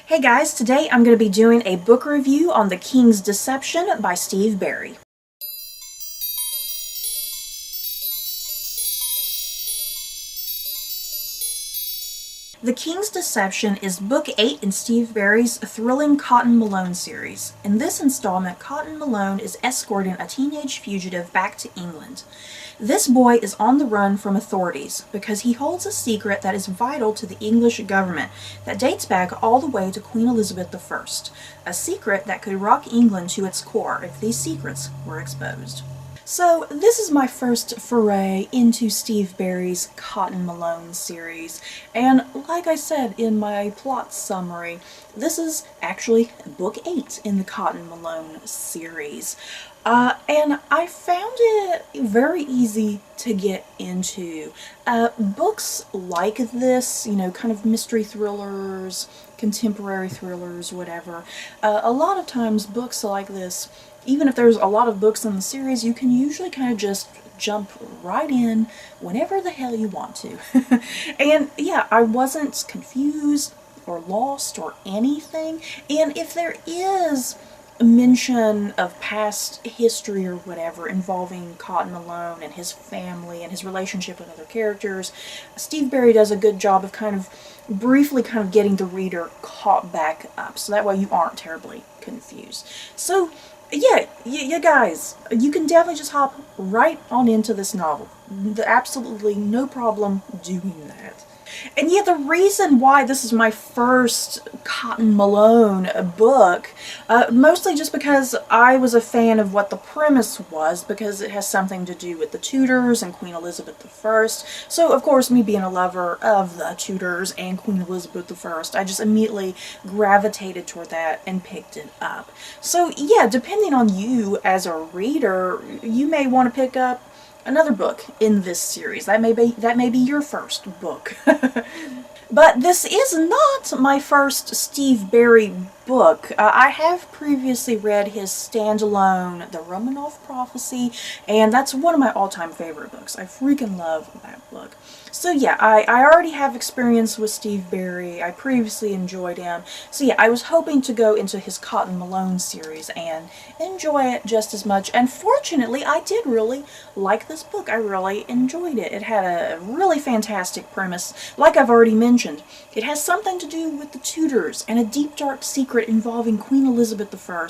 Hey guys, today I'm going to be doing a book review on The King's Deception by Steve Berry. The King's Deception is book 8 in Steve Berry's thrilling Cotton Malone series. In this installment, Cotton Malone is escorting a teenage fugitive back to England. This boy is on the run from authorities because he holds a secret that is vital to the English government that dates back all the way to Queen Elizabeth I, a secret that could rock England to its core if these secrets were exposed. So this is my first foray into Steve Berry's Cotton Malone series, and like I said in my plot summary, this is actually book 8 in the Cotton Malone series. And I found it very easy to get into. Books like this, you know, kind of mystery thrillers, contemporary thrillers, whatever, a lot of times books like this, even if there's a lot of books in the series, you can usually kind of just jump right in whenever the hell you want to. And yeah, I wasn't confused or lost or anything, and if there is a mention of past history or whatever involving Cotton Malone and his family and his relationship with other characters, Steve Berry does a good job of kind of briefly kind of getting the reader caught back up, so that way you aren't terribly confused. So yeah, you guys, you can definitely just hop right on into this novel. Absolutely no problem doing that. And yeah, the reason why this is my first Cotton Malone book, mostly just because I was a fan of what the premise was, because it has something to do with the Tudors and Queen Elizabeth I. So, of course, me being a lover of the Tudors and Queen Elizabeth I, I just immediately gravitated toward that and picked it up. So, yeah, depending on you as a reader, you may want to pick up another book in this series. That may be your first book. But this is not my first Steve Berry book. I have previously read his standalone, The Romanov Prophecy, and that's one of my all-time favorite books. I freaking love that book. So yeah, I already have experience with Steve Berry. I previously enjoyed him. So yeah, I was hoping to go into his Cotton Malone series and enjoy it just as much. And fortunately, I did really like this book. I really enjoyed it. It had a really fantastic premise. Like I've already mentioned, it has something to do with the Tudors and a deep dark secret involving Queen Elizabeth I.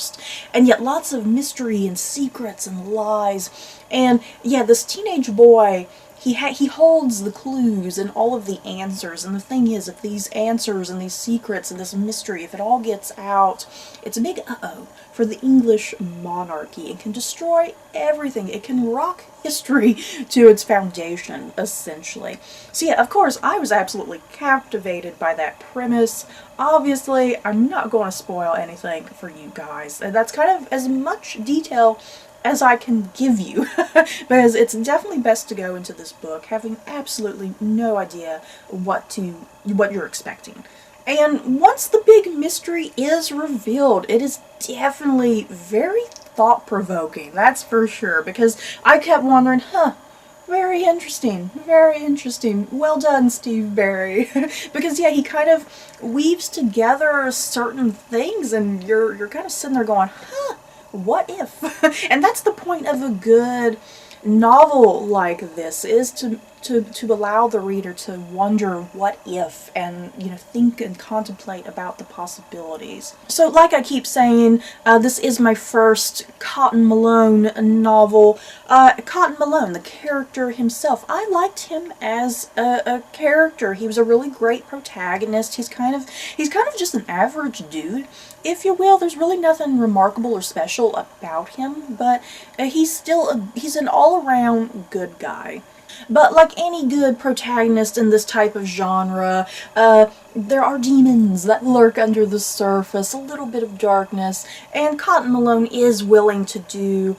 And yet lots of mystery and secrets and lies. And yeah, this teenage boy, he holds the clues and all of the answers, and the thing is, if these answers and these secrets and this mystery, if it all gets out, it's a big uh-oh for the English monarchy. It can destroy everything. It can rock history to its foundation, essentially. So yeah, of course, I was absolutely captivated by that premise. Obviously, I'm not going to spoil anything for you guys. And that's kind of as much detail as I can give you, because it's definitely best to go into this book having absolutely no idea what you're expecting. And once the big mystery is revealed, it is definitely very thought-provoking, that's for sure, because I kept wondering, very interesting, well done, Steve Berry. Because yeah, he kind of weaves together certain things, and you're kind of sitting there going, what if? And that's the point of a good novel like this, is to allow the reader to wonder what if, and you know, think and contemplate about the possibilities. So like I keep saying, this is my first Cotton Malone novel. Cotton Malone, the character himself, I liked him as a character. He was a really great protagonist. He's kind of just an average dude, if you will. There's really nothing remarkable or special about him, but he's an all-around good guy. But like any good protagonist in this type of genre, there are demons that lurk under the surface, a little bit of darkness, and Cotton Malone is willing to do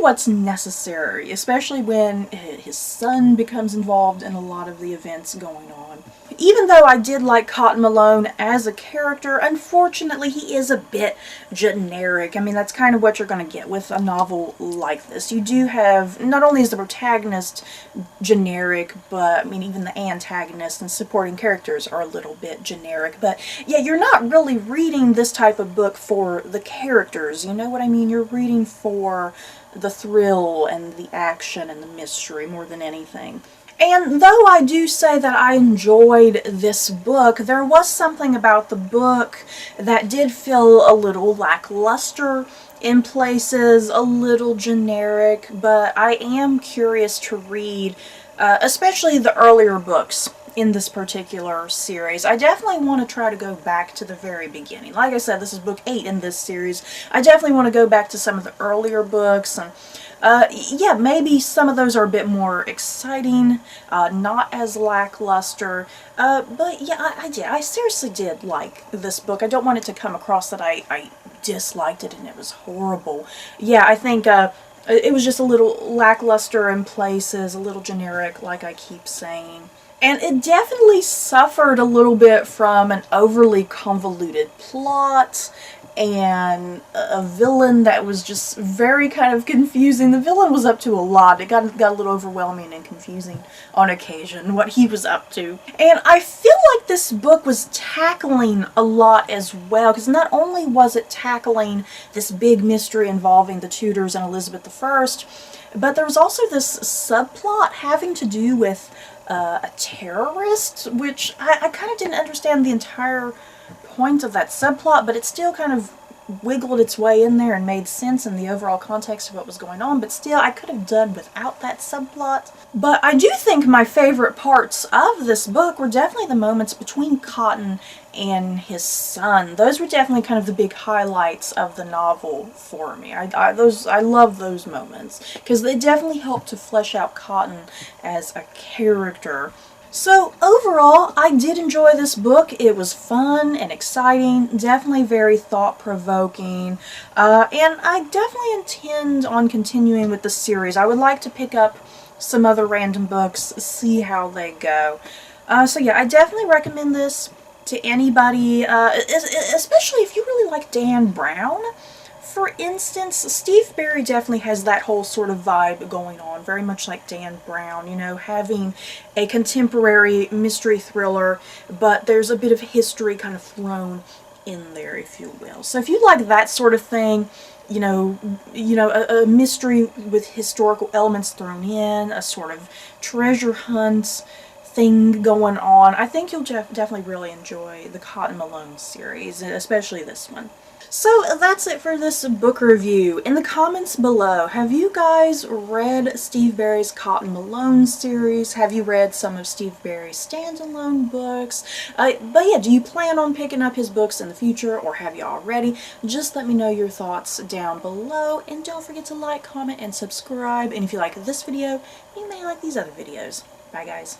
what's necessary, especially when his son becomes involved in a lot of the events going on. even though I did like Cotton Malone as a character, unfortunately he is a bit generic. I mean, that's kind of what you're going to get with a novel like this. You do have, not only is the protagonist generic, but I mean even the antagonist and supporting characters are a little bit generic. But yeah, you're not really reading this type of book for the characters, you know what I mean? You're reading for the thrill and the action and the mystery more than anything. And though I do say that I enjoyed this book, there was something about the book that did feel a little lackluster in places, a little generic, but I am curious to read, especially the earlier books in this particular series. I definitely want to try to go back to the very beginning. Like I said, this is book 8 in this series. I definitely want to go back to some of the earlier books, and yeah, maybe some of those are a bit more exciting, not as lackluster, but yeah, I seriously did like this book. I don't want it to come across that I disliked it and it was horrible. Yeah, I think it was just a little lackluster in places, a little generic, like I keep saying. And it definitely suffered a little bit from an overly convoluted plot and a villain that was just very kind of confusing. The villain was up to a lot. It got a little overwhelming and confusing on occasion, what he was up to. And I feel like this book was tackling a lot as well, because not only was it tackling this big mystery involving the Tudors and Elizabeth I, but there was also this subplot having to do with a terrorist, which I kind of didn't understand the entire point of that subplot, but it still kind of wiggled its way in there and made sense in the overall context of what was going on, but still I could have done without that subplot. But I do think my favorite parts of this book were definitely the moments between Cotton and his son. Those were definitely kind of the big highlights of the novel for me. I love those moments because they definitely helped to flesh out Cotton as a character. So overall, I did enjoy this book. It was fun and exciting, definitely very thought-provoking, and I definitely intend on continuing with the series. I would like to pick up some other random books, see how they go. So yeah, I definitely recommend this to anybody, especially if you really like Dan Brown. For instance, Steve Berry definitely has that whole sort of vibe going on, very much like Dan Brown, you know, having a contemporary mystery thriller, but there's a bit of history kind of thrown in there, if you will. So if you like that sort of thing, you know, a mystery with historical elements thrown in, a sort of treasure hunt thing going on, I think you'll definitely really enjoy the Cotton Malone series, especially this one. So that's it for this book review. In the comments below, have you guys read Steve Berry's Cotton Malone series? Have you read some of Steve Berry's standalone books? But yeah, do you plan on picking up his books in the future, or have you already? Just let me know your thoughts down below, and don't forget to like, comment, and subscribe. And if you like this video, you may like these other videos. Bye guys.